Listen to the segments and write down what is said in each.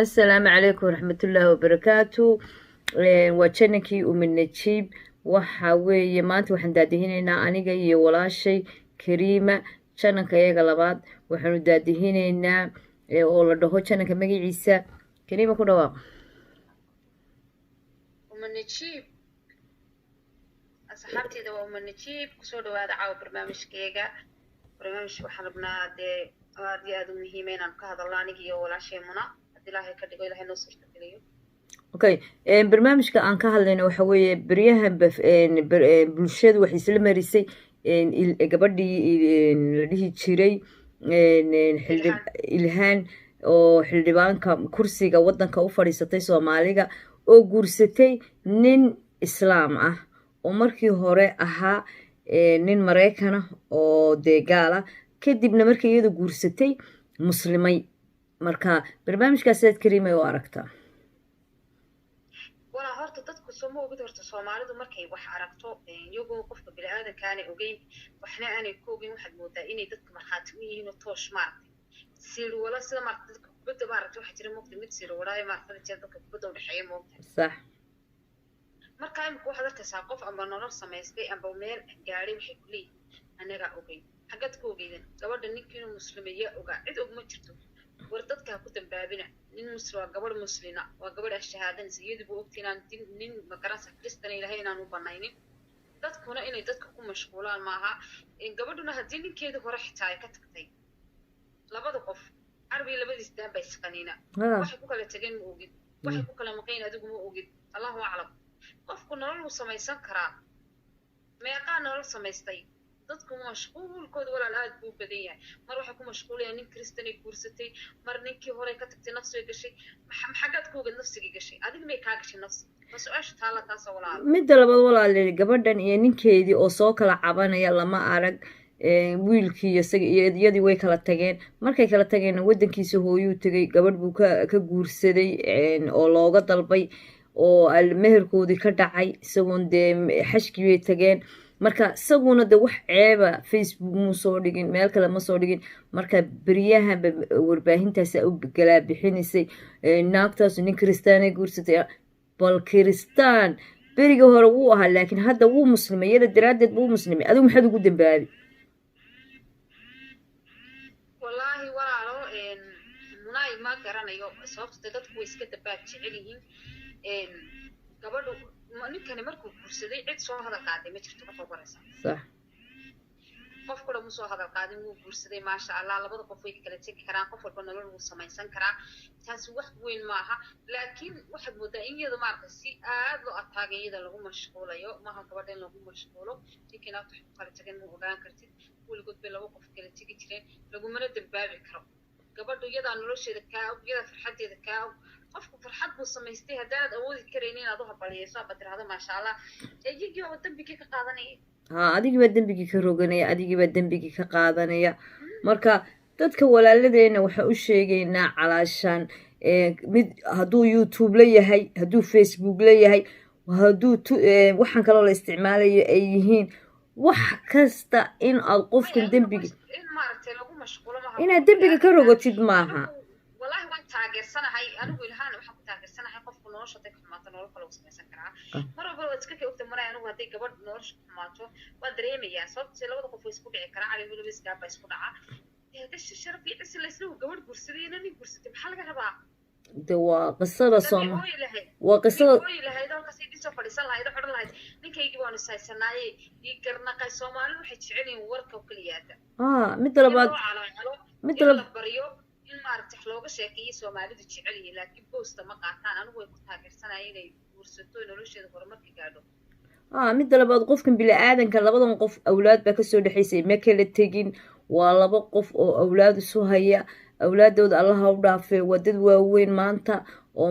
السلام عليكم ورحمة الله وبركاته. وجنكي ومن نجيب وحوي ما أنت وحن دادهيننا أنا جاي ولا شيء كريمة جنك يا قلبات وحن دادهيننا ولا ده جنك مجي عيسى كريمة كنا واقع ومن نجيب أصحابتي ده ومن نجيب كسر هذا عاو برنامج كيجا برنامج وحنا ده هذا مهمين عن كهذا الله نجي ولا شيء منا إلهي كده إلهي نصر تكليه. اوكي برنامجka aan ka hadlayno waxa weeye baryahan bulshadu waxay isla marisay gabadhii la dhihi jiray ilhaan oo xildhibaanka kursiga wadanka u fadhiisatay Soomaaliga oo guursatay nin islaam ah oo markii hore ahaa nin Mareykan ah oo deegaala kadibna markii iyadu guursatay muslimay marka barnaamijkaas aad Kariimay oo aragtaa وأنا هرت تدك سمو وجد هرت الصومالي ده مركي وحركته يجو قف بالعادة كان أوجين وإحنا أنا كوجين واحد مدائني تدك مرخاتمي هنا توش مارك سير ولا سير مارك تدك بدو مارك واحد يرموك تميت سير ولا مارك تدك بدو الحياة موت صح مركي مكو حدا تساقف أما نور سمايسبي أما بمير جاري وحكلي أنا جا أوجين حاجات كوجين قبل إنك كانوا مسلمية وقاعد أوجمتشتو وردتك كنت بابنا nin muslim waa gabadh muslina waa gabadh shahaadan sayid buu ogtinaan nin magarasa kristan ilaahay inaan u banaynin dadkuna inay dadka ku mashquulaan maaha gabadhuna haddii ninkeeda hore xitaa ay ka tagtay labada qof arbi labadiis daan bay isqaniina waxay ku kala tageen ma ogid waxay ku kala maqeen adigu ma ogid allahu aclam qofku nolol uu samaysan karaa meeqaa nolol samaystay dadku mashquulkooda walaal aad buu badan yahay mar waxay ku mashquulayaan nin kristan ay guursatay mar ninkii hore ka tagtay nafsiga gashay maxagaad kuuga nafsiga gashay adiga may kaa gashay nafsi ma su-aasha taala taasoo walaal midda labaad walaal gabadhan iyo ninkeedii oo soo kala cabanaya lama arag wiilkii iyo iyadii way kala tageen markay kala tageen wadankiisa hooyuu tagay gabadh buu ka guursaday oo looga dalbay oo meherkoodii ka dhacay isagoon dee xashkii bay tageen marka isaguna de wax ceeba Facebook muu soo dhigin meel kale ma soo dhigin marka beriyahan warbaahintaas u galaa bixinaysay naagtaas nin kristaanay guursatay bal kristaan beriga hore wuu ahaa laakiin hadda wuu muslimay iyada daraadeed buu muslimay adigu maxaad ugu dambaabi wallaahi walaalo munay ma garanayo sababta dadku way iska dabaab jecel yihiin gabadhu ninkani markuu guursaday cid soo hadal qaaday ma jirto marka horeysa sax qof kale ma soo hadal qaadin wuu guursaday maasha Allah labada qof way kala tagi karaan qof walba nolol uu samaysan karaa taasi wax weyn maaha laakiin waxaad moodaa in iyada maaragtay si aad loo ataagay iyada lagu mashquulayo maaha gabadha in lagu mashquulo ninkina wax kala tagin ma ogaan kartid weligood bay laba qof kala tagi jireen lagumana dambaabi karo gabadhu iyada nolosheeda kaa iyada farxadeeda kaa qofku farxad buu samaystay haddaad awoodi karaynin inaad u habaliyeyso aad tirahdo maasha Allah iyagii oo dambigii ka qaadanaya adigii baa dambigii ka roganaya adigii baa dambigii ka qaadanaya marka dadka walaaladeena waxa u sheegaynaa calaashan mid hadduu YouTube leeyahay hadduu Facebook leeyahay hadduu waxaan kaloo la isticmaalayo ay yihiin wax kasta in aad qofkan dambigi in maaragtay lagu mashquulo maaha inaad dambiga ka rogotid maaha والله وين تاجرسناهاي أنا ويلهان وحنا تاجرسناهاي قف نورش تك حماتو نور كلو سمسن كرا مرة بقول تكك وقت مرة أنا وهدي قبل نورش حماتو ودريمي يا صوت سلوا دقوا فيسبوك عكرا على ويلو بس قاب بيسبوك هذا الشرف يحس اللي سلوا قبل برسلي أنا برسلي بحال قربا دوا قصة صوم وقصة لهاي دول قصيدة سوف لسان هاي دحر لهاي نك يجيبون السايسناي يقرنا قاي سومالي وحيد شعلي وركة وكلياته مثل بعد مثل بريو in maaragtay looga sheekeeyay Soomaalidu jecel yihiin laakiin boosta ma qaataan anigu way ku taageersanayeen inay guursato nolosheeda horumar ka gaadho mid labaad qofkan bilaadanka labadan qof awlaad baa ka soo dhaxaysay ma kala tagin waa laba qof oo awlaad isu haya awlaadooda Allah ha u dhaafay wadad waaweyn maanta oo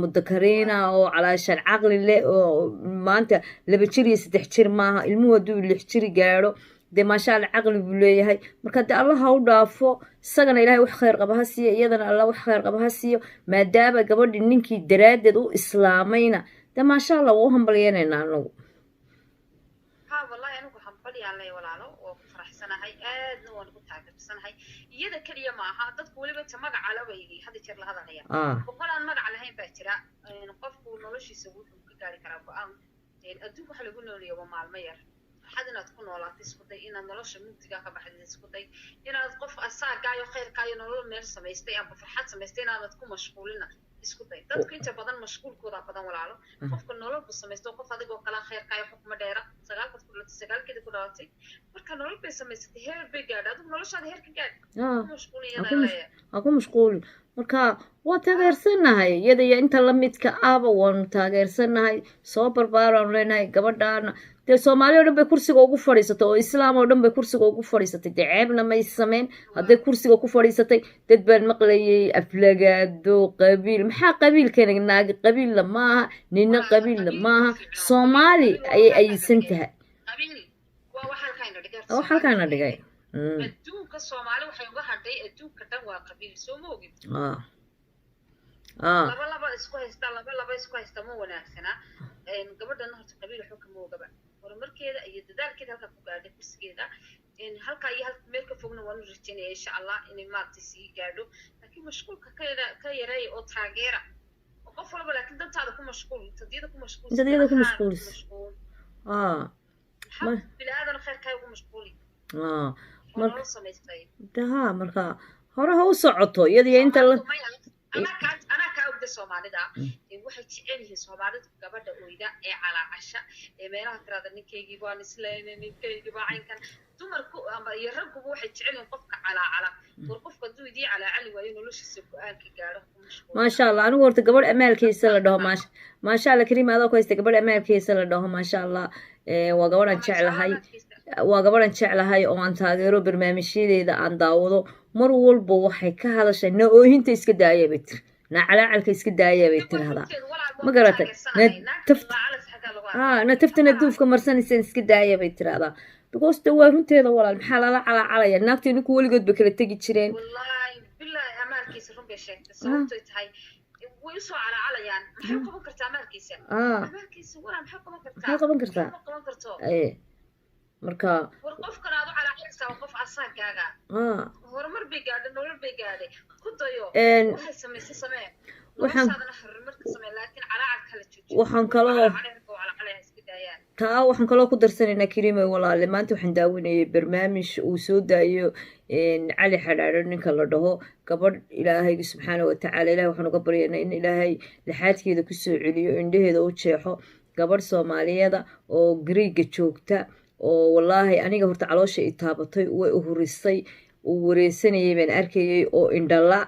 mudakariina oo calaashan caqli leh oo maanta 2 jir iyo 3 jir maaha ilmuhu haduu 6 jir gaaro de maasha Allah caqli buu leeyahay marka de Allah ha u dhaafo sagana Ilaahay wax khayr qaba ha siiyo iyadana Allah wax khayr qaba ha siiyo maadaama gabadhi ninkii daraadeed u islaamayna de maasha Allah wuu hambalyeynaa anagu ha wallahi anigu hambal hambalyaan leh walaalo oo ku faraxsanahay aadna waan ku taageersanahay iyada kaliya ma aha dadku waliba inta magaca la weeyay hada jeer la hadalaya boqolaan magac lahayn baa jira qofku noloshiisa wuxuu ka gaari karaa go'aan adduunka waxa lagu noolyahay waa maalmo yar waxaad inaad ku noolaato isku day inaad nolosha mugdiga ka baxdo isku day inaad qof asaagaayo khayrkaayo nolol meel samaystay ama farxad samaystay inaad ku mashquulina isku day dadku inta badan mashquulkooda badan walaalo qofka nolol bu samaysto qof adigoo kala khayrkaayo xukuma dheera sagaalkeeda ku dhalatay marka nolol bay samaysatay heer bay gaadhay adigu noloshaada heer ka gaadh ku mashquulin marka waa taageersanahay iyada iyo inta lamidka ahba waanu taageersanahay soo barbaaraanu leenahay gabadhaana dee soomaali oo dhan bay kursiga ugu fadhiisatay oo islaam oo dhan bay kursiga ugu fadhiisatay dee ceebna may sameyn hadday kursiga ku fadhiisatay dad baan maqlayay aflagaado qabiil maxaa qabiilkeena naagi qabiilla maaha nina qabiilla maaha soomaali ayay aysan tahay oo halkaana dhigay adduunka soomaali waxay uga hadhay adduunka dhan waa qabiil soo ma ogid laba isku haysta ma wanaagsana gabadhana horta qabiil waxba kama ogaba horumarkeeda iyo dadaalkeeda halkaa ku gaadhay kursigeeda halkaa iyo halka meel ka fogna waanu rajaynaya insha allah inay maaragtay sii gaadho laakiin mashquulka ka yareeya oo taageera oo qof walba laakiin dantaada ku mashquul tadiyada ku mashquul bilaadan khayrkaaga ku mashquuli marka hore ha u socoto iyadiyo inta anaa kaa ogda soomaalida waxay jecel yihiin soomaalida gabadha oyda ee calaacasha ee meelaha tirada ninkaygii baan islayna ninkaygii baa caynkan dumarku ama iyo ragguba waxay jecel yihiin qofka calaacala war qofka hadduu idii calaacali waayo noloshiisa go-aanka gaadho maasha allah anigu horta gabadh amaalkiisa la dhaho maasha allah kariim adoo ku haysta gabadh amaalkiisa la dhaho maasha allah waa gabadhan jeclahay oo aan taageero barnaamijyadeeda aan daawado mar walba waxay ka hadashay na oohinta iska daaya bay tiri na calaacalka iska daaya bay tirahdaa ma garatay na taftana duufka marsanaysan iska daaya bay tirahdaa because de waa runteeda walaal maxaa lala calaacalaya naagtay ninku weligood bay kala tegi jireen way soo calaacalayaan maxay qaban kartaa maalkiisa wala maxay qaban kartaa marka war qofkan aad u calaacalaysaa qof asaagaaga horumar bay gaadhay nolol bay gaadhay ku dayo waxay samaysay samee noloshaadana horumarka samee laakiin calaacal kala joojiyo waxaan kaloo ku darsanaynaa kariime walaale maanta waxaan daawanayay barnaamij uu soo daayo cali xadhaadho ninka la dhaho gabadh ilaahayga subxaana watacaala ilahay waxaan uga baryaynaa in ilaahay lixaadkeeda kusoo celiyo indhaheeda u jeexo gabadh soomaaliyada oo gariiga joogta oo wallaahi aniga horta caloosha i taabatay way uhurisay uu wareysanayay baan arkayay oo indhala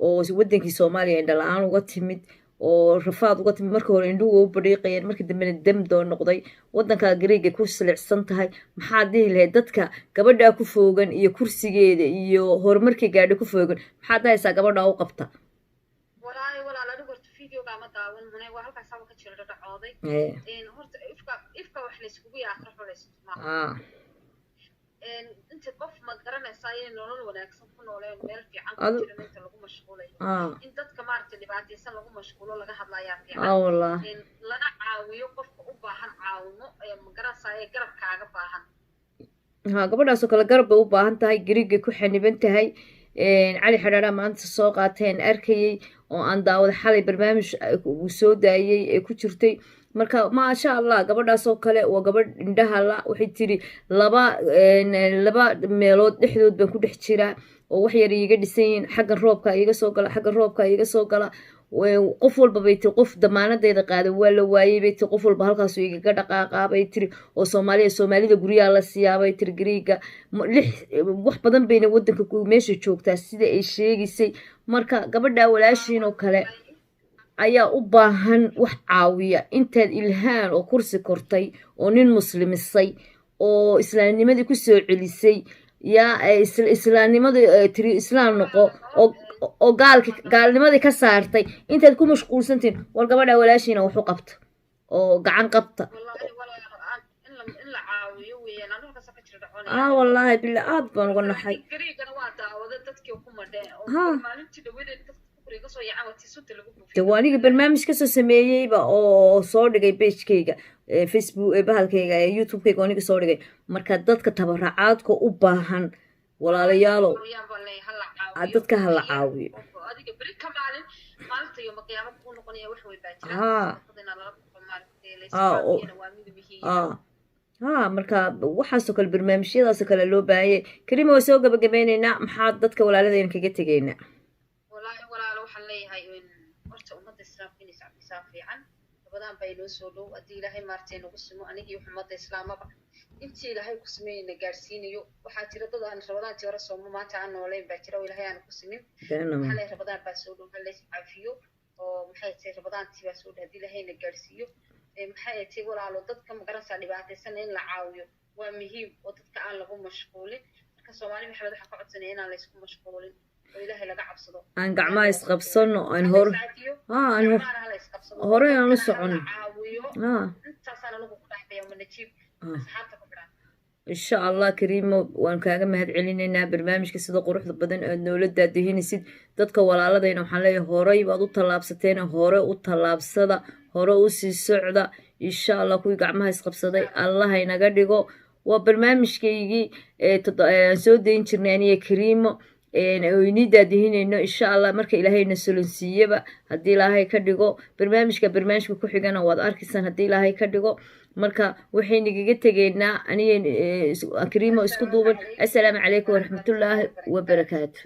oo wadankii soomaaliya indhala-aan uga timid oo rafaad uga timid marka hore indhuhu u badhiiqayeen marka dambena demdoo noqday wadankaa gariiga ku silicsan tahay maxaad dhihi lahayd dadka gabadhaa ku foogan iyo kursigeeda iyo horumarkii gaadha ku foogan maxaad dhahaysaa gabadhaa u qabta walaal anigu horta videoga ma daawan manay waa halkaas ka jira dhacooday horta ifka wax la iskugu yaaqro xulaysto inta qof ma garanaysaa inay nolol wanaagsan ku nooleen meel fiican ku jiran inta lagu mashquulayo in dadka maaragtay dhibaataysan lagu mashquulo laga hadlayaa fiican lana caawiyo qofka u baahan caawimo ma garanaysaa ee garabkaaga baahan gabadhaasoo kale garab bay u baahan tahay gariigay ku xaniban tahay cali xadhaadha maanta soo qaateen arkayay oo aan daawada xalay barnaamij uu soo daayay ee ku jirtay marka maasha allah gabadhaasoo kale waa gabadh indhaha la waxay tiri laba meelood dhexdood baan ku dhex jiraa oo wax yar iiga dhisan yihiin xaggan roobka iiga soo gala xaggan roobka iiga soo gala qof walba bay tiri qof damaanadeeda qaada waa la waayey bay tiri qof walba halkaasu igaga dhaqaaqaa bay tiri oo soomaalida guryaha la siiyaa bay tiri gariiga wax badan bayna wadanka meesha joogtaa sida ay sheegaysay marka gabadhaa walaashiin oo kale ayaa u baahan wax caawiya intaad ilhaan oo kursi kortay oo nin muslimisay oo islaamnimadii ku soo celisay yaa islaamnimadii tiri islaam noqo oo gaalnimadii ka saartay intaad ku mashquulsantiin war gabadhaa walaashiina waxu qabta oo gacan qabta wallaahi bila aad baan uga naxay guriga kasoo yacaan waa tii sunta lagu de buufiyo waa aniga barnaamij kasoo sameeyeyba oo soo dhigay pagekayga facebook bahalkayga youtube-kayga aniga soo dhigay marka dadka tabaracaadka u baahan walaalayaalo dadka hala caawiyo adiga beri ka maalin maalinta iyo qiyaamo ku noqonaya wax way baa jira marka waxaasoo kale barnaamijyadaasoo kale loo baahanyay karima waa soo gabagabeyneynaa maxaa dadka walaaladayna kaga tegeynaa wallaahi walaalo waxaan leeyahay horta ummadda islaamka inay sacbisaa fiican rabadaan baa inoo soo dhow haddii ilaahay maartay nagu simo anigii ummadda islaamaba intii ilaahay ku sameeyeyna gaarsiinayo waxaa jira dad aan rabadaantii hore soomo maanta aan nooleyn baa jira oo ilaahay aan ku simin waxaa leeyahay rabadaan baa soo dhow halays caafiyo oo maxay tahay rabadaantii baa soo dhow haddii ilaahayna gaarsiiyo maxay tahay walaalo dadka magaranaysaa dhibaataysan in la caawiyo waa muhiim oo dadka aan lagu mashquulin marka soomaali maxamed waxaan ka codsanaya inaan laysku mashquulin oo ilaahay laga cabsado aan gacmaha isqabsano aan hore aan u socono intaasaan anigu ku dhaxbaya manajiib asxaabta ku xidhan insha allah kariimo waan kaaga mahad celinaynaa barnaamijka sida quruxda badan aad noola daadahinaysid dadka walaaladayna waxaan leeyahay horey baad u tallaabsateen hore u tallaabsada hore u sii socda insha allah kuwii gacmaha isqabsaday allah inaga dhigo waa barnaamijkaygii aan soo dayn jirnay aniga kariimo inii daadihinayno insha allah marka ilaahayna solonsiiyaba haddii ilaahay ka dhigo barnaamijka ku xigana waad arkaysaan haddii ilaahay ka dhigo marka waxaynagaga tegaynaa aniga kariimo isku duuban assalaamu calaykum waraxmatullaahi wabarakaatu